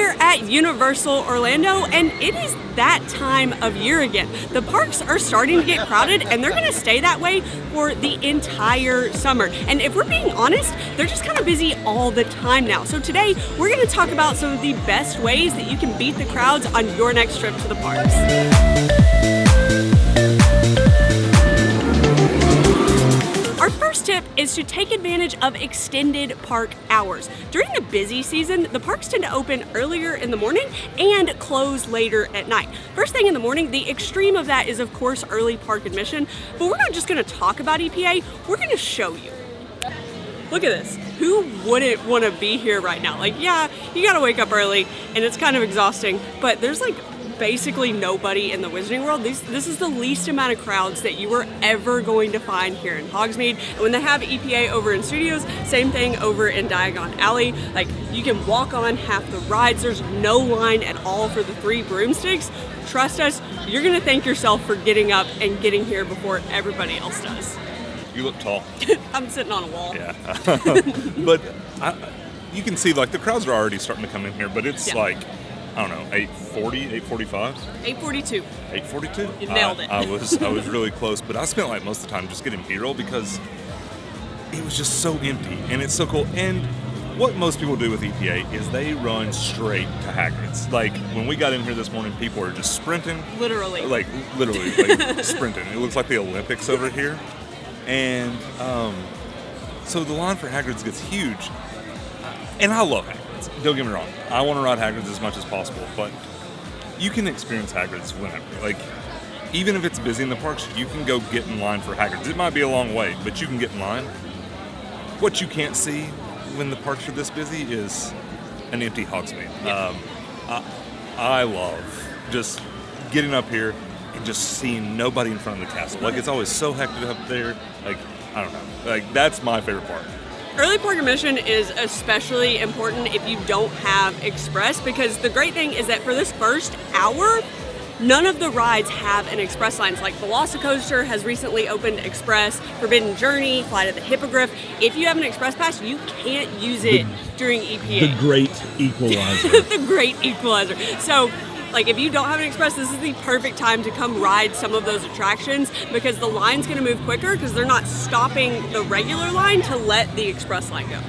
here at Universal Orlando, and it is that time of year again. The parks are starting to get crowded, and they're going to stay that way for the entire summer. And if we're being honest, they're just kind of busy all the time now. So today, we're going to talk about some of the best ways that you can beat the crowds on your next trip to the parks. Our first tip is to take advantage of extended park hours. During the busy season, the parks tend to open earlier in the morning and close later at night. First thing in the morning, the extreme of that is of course early park admission, but we're not just going to talk about EPA, we're going to show you. Look at this. Who wouldn't want to be here right now? Like, yeah, you got to wake up early and it's kind of exhausting, but there's like basically nobody in the Wizarding World. This is the least amount of crowds that you are ever going to find here in Hogsmeade. And when they have EPA over in Studios, same thing over in Diagon Alley. Like, you can walk on half the rides. There's no line at all for the 3 broomsticks. Trust us, you're gonna thank yourself for getting up and getting here before everybody else does. You look tall. I'm sitting on a wall. Yeah. But you can see, like, the crowds are already starting to come in here, but it's like, I don't know, 8:40, 8:45? 8:42. 8:42? You nailed it. I was really close, but I spent like most of the time just getting B-roll because it was just so empty and it's so cool. And what most people do with EPA is they run straight to Hagrid's. Like, when we got in here this morning, people were just sprinting. Literally, sprinting. It looks like the Olympics over here. And so the line for Hagrid's gets huge. And I love Hagrid's. Don't get me wrong. I want to ride Hagrid's as much as possible, but you can experience Hagrid's whenever. Like, even if it's busy in the parks, you can go get in line for Hagrid's. It might be a long wait, but you can get in line. What you can't see when the parks are this busy is an empty Hogsmeade. Yeah. I love just getting up here and just seeing nobody in front of the castle. Like, it's always so hectic up there. Like, I don't know. Like, that's my favorite part. Early park admission is especially important if you don't have Express, because the great thing is that for this first hour, none of the rides have an Express lines. Like Velocicoaster has recently opened Express, Forbidden Journey, Flight of the Hippogriff. If you have an Express pass, you can't use it during EPA. The great equalizer. The great equalizer. So, like, if you don't have an Express, this is the perfect time to come ride some of those attractions, because the line's going to move quicker because they're not stopping the regular line to let the Express line go.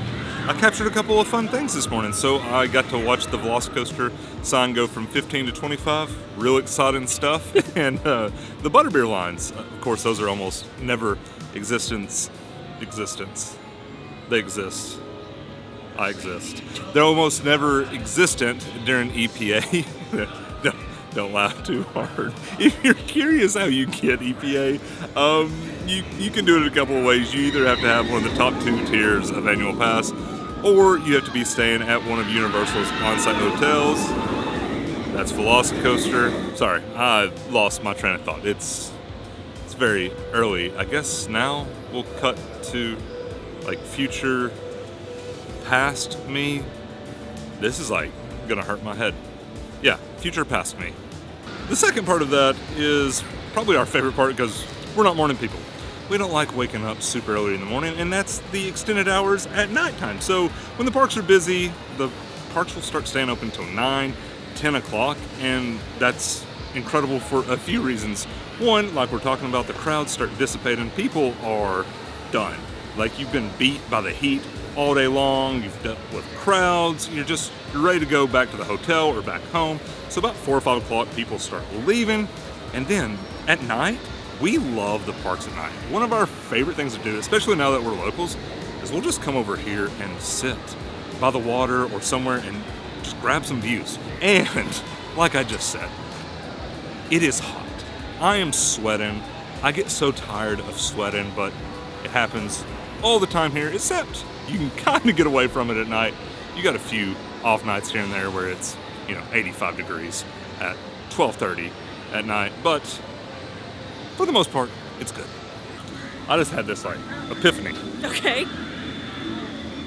I captured a couple of fun things this morning. So I got to watch the Velocicoaster sign go from 15 to 25. Real exciting stuff. And the Butterbeer lines, of course, those are almost never existence. They exist. I exist. They're almost never existent during EPA. Don't laugh too hard. If you're curious how you get EPA, you can do it a couple of ways. You either have to have one of the top 2 tiers of annual pass, or you have to be staying at one of Universal's on-site hotels. That's Velocicoaster. Sorry, I lost my train of thought. It's very early. I guess now we'll cut to like future past me. This is like gonna hurt my head. Yeah, future past me. The second part of that is probably our favorite part because we're not morning people. We don't like waking up super early in the morning, and that's the extended hours at nighttime. So when the parks are busy, the parks will start staying open until 9, 10 o'clock, and that's incredible for a few reasons. One, like we're talking about, the crowds start dissipating. People are done. Like, you've been beat by the heat all day long, you've dealt with crowds, you're ready to go back to the hotel or back home. So about 4 or 5 o'clock, people start leaving. And then at night, we love the parks at night. One of our favorite things to do, especially now that we're locals, is we'll just come over here and sit by the water or somewhere and just grab some views. And like I just said, it is hot. I am sweating. I get so tired of sweating, but it happens all the time here, except you can kind of get away from it at night. You got a few off nights here and there where it's, 85 degrees at 12:30 at night, but for the most part, it's good. I just had this epiphany. Okay.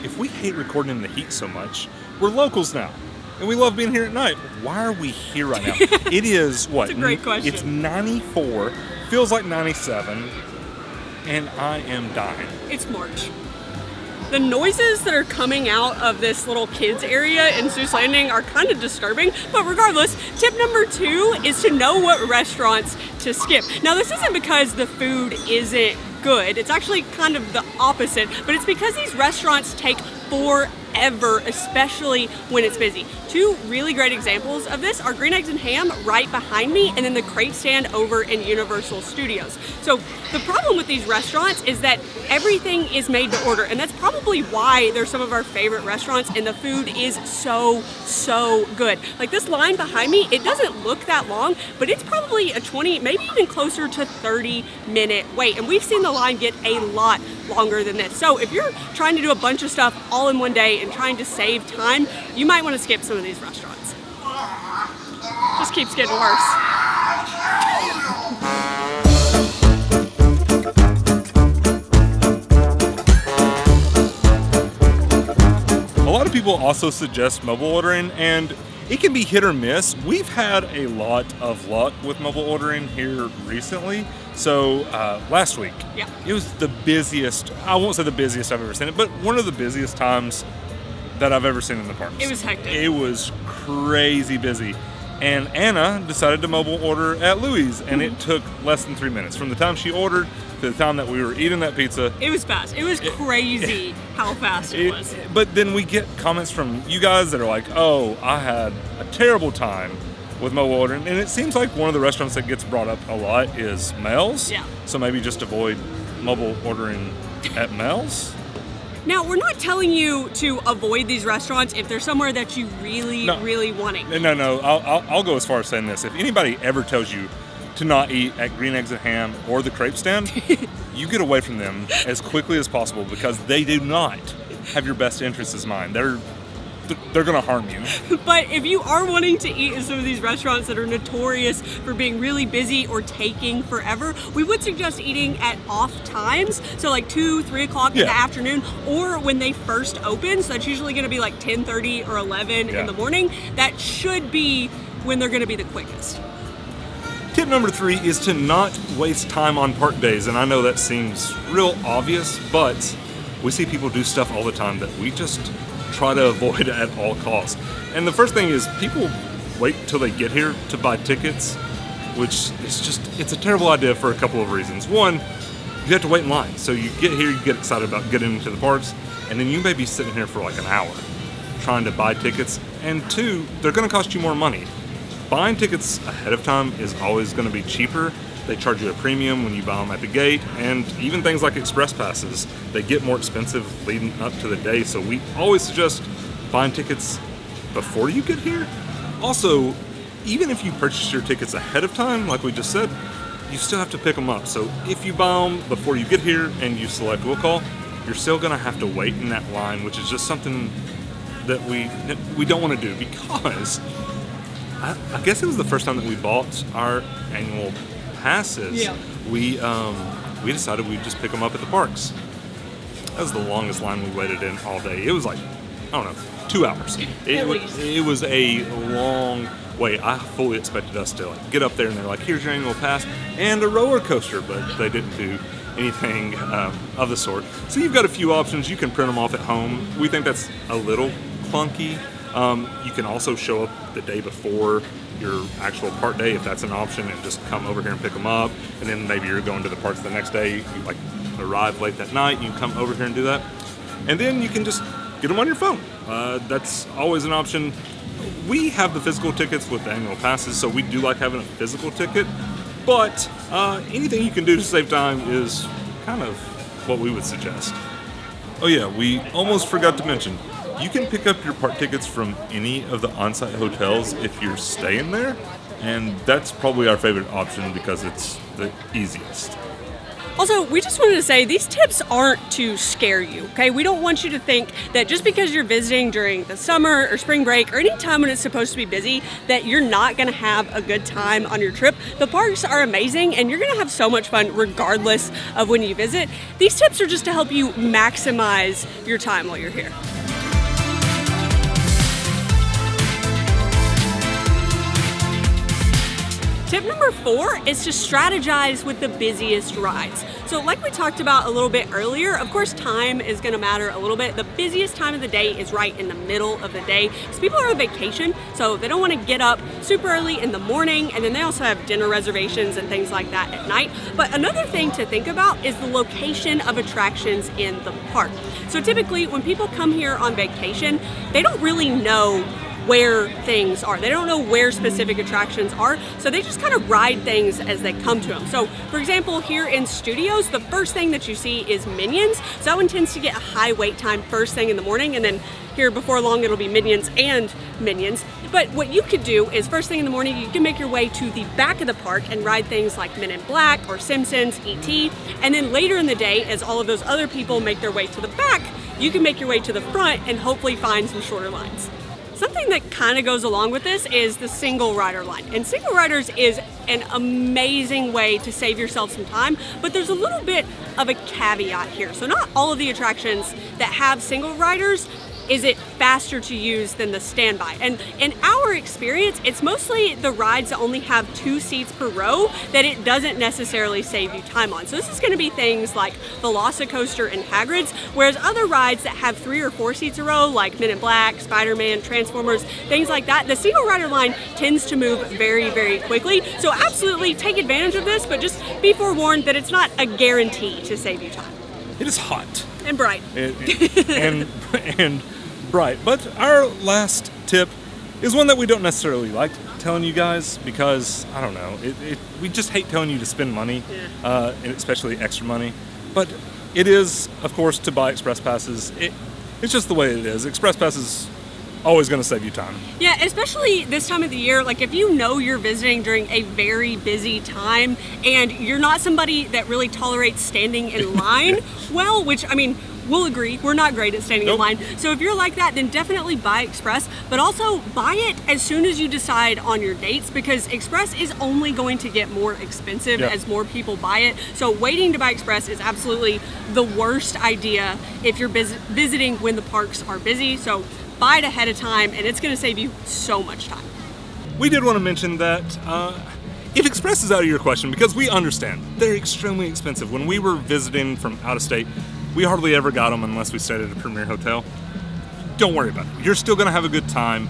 If we hate recording in the heat so much, we're locals now, and we love being here at night. Why are we here right now? It is what? That's a great question. It's 94, feels like 97, and I am dying. It's March. The noises that are coming out of this little kids area in Seuss Landing are kind of disturbing, but regardless, tip number 2 is to know what restaurants to skip. Now, this isn't because the food isn't good. It's actually kind of the opposite, but it's because these restaurants take forever, especially when it's busy. 2 really great examples of this are Green Eggs and Ham right behind me, and then the Crepe Stand over in Universal Studios. So the problem with these restaurants is that everything is made to order, and that's probably why they're some of our favorite restaurants, and the food is so good. Like this line behind me, it doesn't look that long, but it's probably a 20, maybe even closer to 30-minute wait, and we've seen the line get a lot longer than this. So if you're trying to do a bunch of stuff all in one day and trying to save time, you might want to skip some of these restaurants. Just keeps getting worse. A lot of people also suggest mobile ordering, and it can be hit or miss. We've had a lot of luck with mobile ordering here recently. So last week, it was the busiest, I won't say the busiest I've ever seen it, but one of the busiest times that I've ever seen in the parks. It was hectic. It was crazy busy. And Anna decided to mobile order at Louis', and it took less than 3 minutes. From the time she ordered to the time that we were eating that pizza. It was fast. It was crazy how fast it was. But then we get comments from you guys that are like, oh, I had a terrible time with mobile ordering. And it seems like one of the restaurants that gets brought up a lot is Mel's. Yeah. So maybe just avoid mobile ordering at Mel's. Now, we're not telling you to avoid these restaurants if there's somewhere that you really want to eat. No. I'll go as far as saying this. If anybody ever tells you to not eat at Green Eggs and Ham or the Crepe Stand, you get away from them as quickly as possible because they do not have your best interests in mind. They're going to harm you. But if you are wanting to eat in some of these restaurants that are notorious for being really busy or taking forever, we would suggest eating at off times. So like 2, 3 o'clock in the afternoon, or when they first open. So that's usually going to be like 10:30 or 11 in the morning. That should be when they're going to be the quickest. Tip number 3 is to not waste time on park days. And I know that seems real obvious, but we see people do stuff all the time that we just try to avoid at all costs. And the first thing is people wait till they get here to buy tickets, which is it's a terrible idea for a couple of reasons. One, you have to wait in line. So you get here, you get excited about getting into the parks, and then you may be sitting here for like an hour trying to buy tickets. And 2, they're going to cost you more money. Buying tickets ahead of time is always going to be cheaper. They charge you a premium when you buy them at the gate, and even things like express passes, they get more expensive leading up to the day, so we always suggest buying tickets before you get here. Also, even if you purchase your tickets ahead of time, like we just said, you still have to pick them up. So if you buy them before you get here and you select will call, you're still going to have to wait in that line, which is just something that we don't want to do because I guess it was the first time that we bought our annual passes. We decided we'd just pick them up at the parks. That was the longest line we waited in all day. It was like, I don't know, 2 hours. It was a long wait. I fully expected us to like get up there and they're like, here's your annual pass and a roller coaster, but they didn't do anything of the sort. So you've got a few options. You can print them off at home. We think that's a little clunky. You can also show up the day before your actual park day if that's an option and just come over here and pick them up, and then maybe you're going to the parks the next day, you like arrive late that night, you can come over here and do that, and then you can just get them on your phone. That's always an option. We have the physical tickets with the annual passes, so we do like having a physical ticket, but anything you can do to save time is kind of what we would suggest. Oh yeah, we almost forgot to mention, you can pick up your park tickets from any of the on-site hotels if you're staying there, and that's probably our favorite option because it's the easiest. Also, we just wanted to say these tips aren't to scare you, okay? We don't want you to think that just because you're visiting during the summer or spring break or any time when it's supposed to be busy, that you're not gonna have a good time on your trip. The parks are amazing and you're gonna have so much fun regardless of when you visit. These tips are just to help you maximize your time while you're here. Tip number 4 is to strategize with the busiest rides. So like we talked about a little bit earlier, of course time is going to matter a little bit. The busiest time of the day is right in the middle of the day. So people are on vacation, so they don't want to get up super early in the morning, and then they also have dinner reservations and things like that at night. But another thing to think about is the location of attractions in the park. So typically when people come here on vacation, they don't really know where things are. They don't know where specific attractions are, so they just kind of ride things as they come to them. So for example, here in Studios, the first thing that you see is Minions. So that one tends to get a high wait time first thing in the morning, and then here before long it'll be Minions and Minions. But what you could do is first thing in the morning, you can make your way to the back of the park and ride things like Men in Black or Simpsons, E.T. And then later in the day, as all of those other people make their way to the back, you can make your way to the front and hopefully find some shorter lines. Something that kind of goes along with this is the single rider line. And single riders is an amazing way to save yourself some time, but there's a little bit of a caveat here. So not all of the attractions that have single riders is it faster to use than the standby. And in our experience, it's mostly the rides that only have 2 seats per row that it doesn't necessarily save you time on. So this is gonna be things like Velocicoaster and Hagrid's, whereas other rides that have 3 or 4 seats a row, like Men in Black, Spider-Man, Transformers, things like that, the single rider line tends to move very, very quickly. So absolutely take advantage of this, but just be forewarned that it's not a guarantee to save you time. It is hot. And bright. And bright. But our last tip is one that we don't necessarily like telling you guys because, I don't know, we just hate telling you to spend money, and especially extra money. But it is, of course, to buy express passes. It's just the way it is. Express passes always going to save you time. Yeah, especially this time of the year. Like if you know you're visiting during a very busy time and you're not somebody that really tolerates standing in line, well, which I mean, we'll agree, we're not great at standing in line. So if you're like that, then definitely buy Express, but also buy it as soon as you decide on your dates, because Express is only going to get more expensive as more people buy it. So waiting to buy Express is absolutely the worst idea if you're visiting when the parks are busy. So buy it ahead of time, and it's going to save you so much time. We did want to mention that if Express is out of your question, because we understand they're extremely expensive. When we were visiting from out of state, we hardly ever got them unless we stayed at a premier hotel. Don't worry about it. You're still going to have a good time.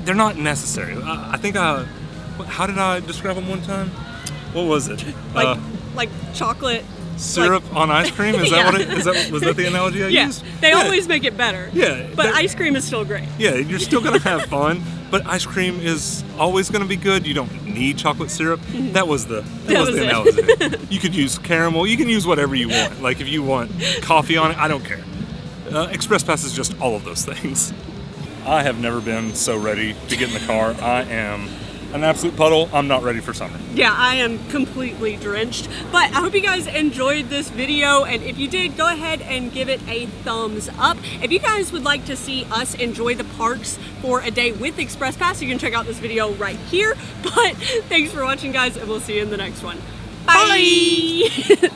They're not necessary. I think how did I describe them one time? What was it? Like chocolate syrup on ice cream? Is that what it was? That the analogy I used? They always make it better. Yeah. But ice cream is still great. Yeah, you're still going to have fun, but ice cream is always going to be good. You don't need chocolate syrup. That was the analogy. You could use caramel. You can use whatever you want. Like if you want coffee on it, I don't care. Express Pass is just all of those things. I have never been so ready to get in the car. I am an absolute puddle. I'm not ready for summer. Yeah, I am completely drenched. But I hope you guys enjoyed this video, and if you did, go ahead and give it a thumbs up. If you guys would like to see us enjoy the parks for a day with Express Pass, you can check out this video right here. But thanks for watching, guys, and we'll see you in the next one. Bye!